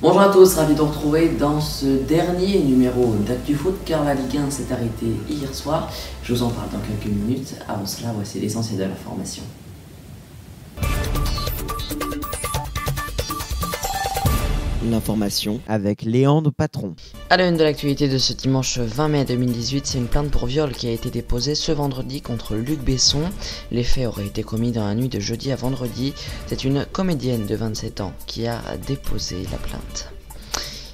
Bonjour à tous, ravi de vous retrouver dans ce dernier numéro d'ActuFoot car la Ligue 1 s'est arrêtée hier soir. Je vous en parle dans quelques minutes. Avant cela, voici l'essentiel de l'information. L'information avec Léandre Patron. À la une de l'actualité de ce dimanche 20 mai 2018, c'est une plainte pour viol qui a été déposée ce vendredi contre Luc Besson. Les faits auraient été commis dans la nuit de jeudi à vendredi. C'est une comédienne de 27 ans qui a déposé la plainte.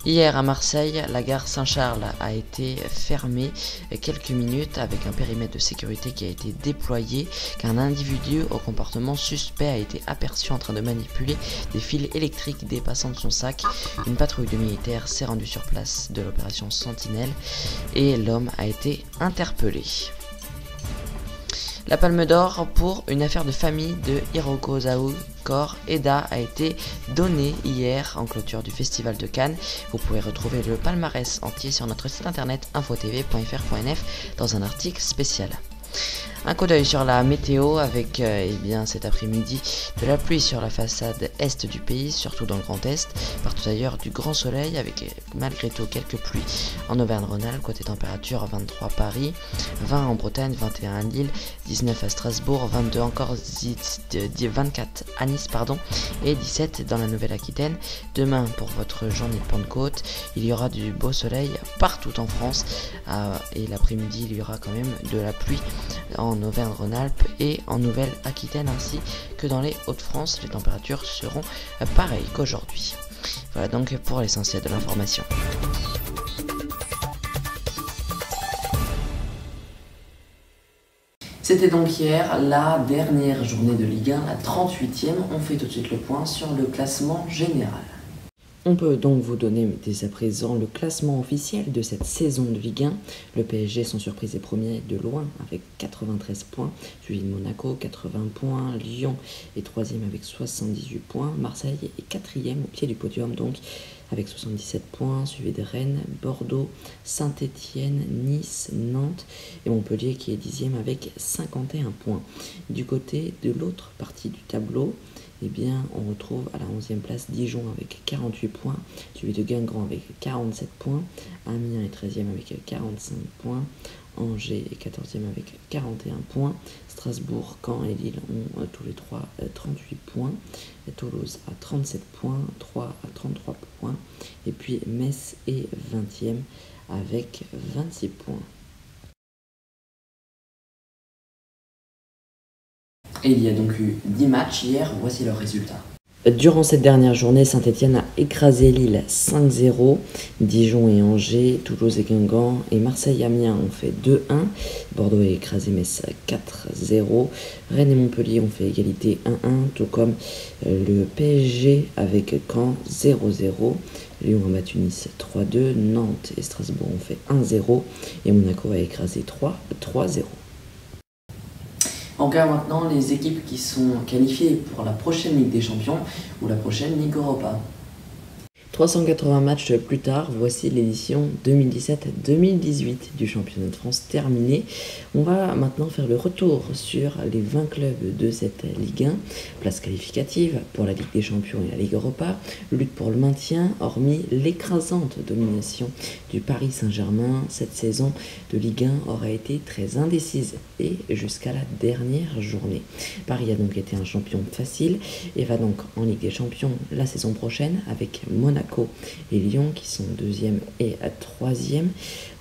Hier à Marseille, la gare Saint-Charles a été fermée quelques minutes avec un périmètre de sécurité qui a été déployé car un individu au comportement suspect a été aperçu en train de manipuler des fils électriques dépassant de son sac. Une patrouille de militaires s'est rendue sur place de l'opération Sentinelle et l'homme a été interpellé. La Palme d'Or pour une affaire de famille de Hirokazu Kor Eda a été donnée hier en clôture du Festival de Cannes. Vous pouvez retrouver le palmarès entier sur notre site internet infotv.fr.nf dans un article spécial. Un coup d'œil sur la météo avec cet après-midi de la pluie sur la façade est du pays, surtout dans le Grand Est. Partout ailleurs du grand soleil avec malgré tout quelques pluies en Auvergne-Rhône-Alpes. Côté température 23 Paris, 20 en Bretagne, 21 à Lille, 19 à Strasbourg, 22 encore, 24 à Nice et 17 dans la Nouvelle-Aquitaine. Demain pour votre journée de Pentecôte, il y aura du beau soleil partout en France et l'après-midi il y aura quand même de la pluie en Auvergne-Rhône-Alpes et en Nouvelle-Aquitaine ainsi que dans les Hauts-de-France. Les températures seront pareilles qu'aujourd'hui. Voilà donc pour l'essentiel de l'information. C'était donc hier la dernière journée de Ligue 1, la 38e. On fait tout de suite le point sur le classement général. On peut donc vous donner dès à présent le classement officiel de cette saison de Ligue 1. Le PSG sans surprise est premier de loin avec 93 points, suivi de Monaco 80 points, Lyon est troisième avec 78 points, Marseille est quatrième au pied du podium donc avec 77 points, suivi de Rennes, Bordeaux, Saint-Étienne, Nice, Nantes et Montpellier qui est dixième avec 51 points. Du côté de l'autre partie du tableau, on retrouve à la 11e place Dijon avec 48 points, suivi de Guingamp avec 47 points, Amiens est 13e avec 45 points, Angers est 14e avec 41 points, Strasbourg, Caen et Lille ont tous les trois 38 points, Toulouse à 37 points, 3 à 33 points, et puis Metz est 20e avec 26 points. Et il y a donc eu 10 matchs hier, voici leurs résultats. Durant cette dernière journée, Saint-Étienne a écrasé Lille 5-0, Dijon et Angers, Toulouse et Guingamp et Marseille et Amiens ont fait 2-1, Bordeaux a écrasé Metz 4-0, Rennes et Montpellier ont fait égalité 1-1, tout comme le PSG avec Caen 0-0, Lyon a battu Nice 3-2, Nantes et Strasbourg ont fait 1-0 et Monaco a écrasé 3-0. On regarde maintenant les équipes qui sont qualifiées pour la prochaine Ligue des Champions ou la prochaine Ligue Europa. 380 matchs plus tard, voici l'édition 2017-2018 du championnat de France terminée. On va maintenant faire le retour sur les 20 clubs de cette Ligue 1. Place qualificative pour la Ligue des Champions et la Ligue Europa. Lutte pour le maintien, hormis l'écrasante domination du Paris Saint-Germain. Cette saison de Ligue 1 aura été très indécise et jusqu'à la dernière journée. Paris a donc été un champion facile et va donc en Ligue des Champions la saison prochaine avec Monaco et Lyon qui sont 2e et 3e.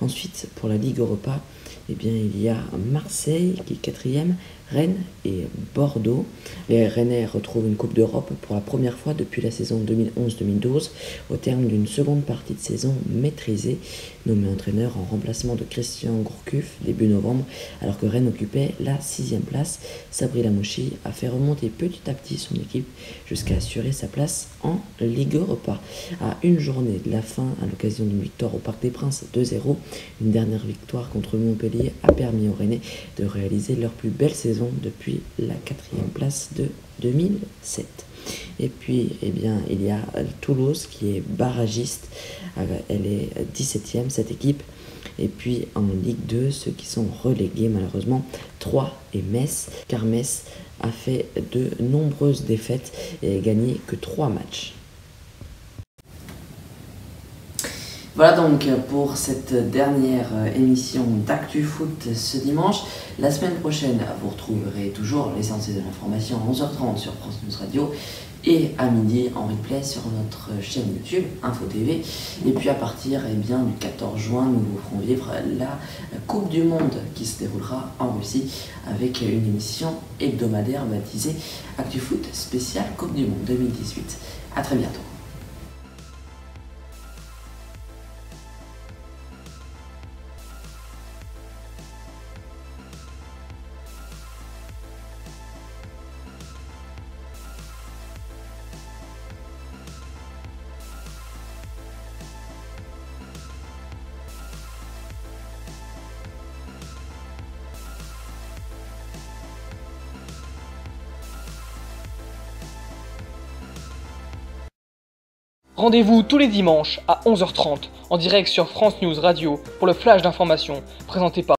Ensuite pour la Ligue Europa, il y a Marseille qui est 4e, Rennes et Bordeaux. Les Rennais retrouvent une Coupe d'Europe pour la première fois depuis la saison 2011-2012 au terme d'une seconde partie de saison maîtrisée, nommé entraîneur en remplacement de Christian Gourcuff début novembre alors que Rennes occupait la 6e place. Sabri Lamouchi a fait remonter petit à petit son équipe jusqu'à assurer sa place en Ligue Europa. À une journée de la fin, à l'occasion d'une victoire au Parc des Princes 2-0, une dernière victoire contre Montpellier a permis aux Rennais de réaliser leur plus belle saison depuis la 4e place de 2007. Et puis, il y a Toulouse qui est barragiste. Elle est 17e, cette équipe. Et puis, en Ligue 2, ceux qui sont relégués, malheureusement, Troyes et Metz. Car Metz a fait de nombreuses défaites et a gagné que 3 matchs. Voilà donc pour cette dernière émission d'Actu Foot ce dimanche. La semaine prochaine, vous retrouverez toujours l'essentiel de l'information à 11h30 sur France News Radio et à midi en replay sur notre chaîne YouTube Info TV. Et puis à partir du 14 juin, nous vous ferons vivre la Coupe du Monde qui se déroulera en Russie avec une émission hebdomadaire baptisée Actu Foot spécial Coupe du Monde 2018. A très bientôt. Rendez-vous tous les dimanches à 11h30 en direct sur France News Radio pour le flash d'information présenté par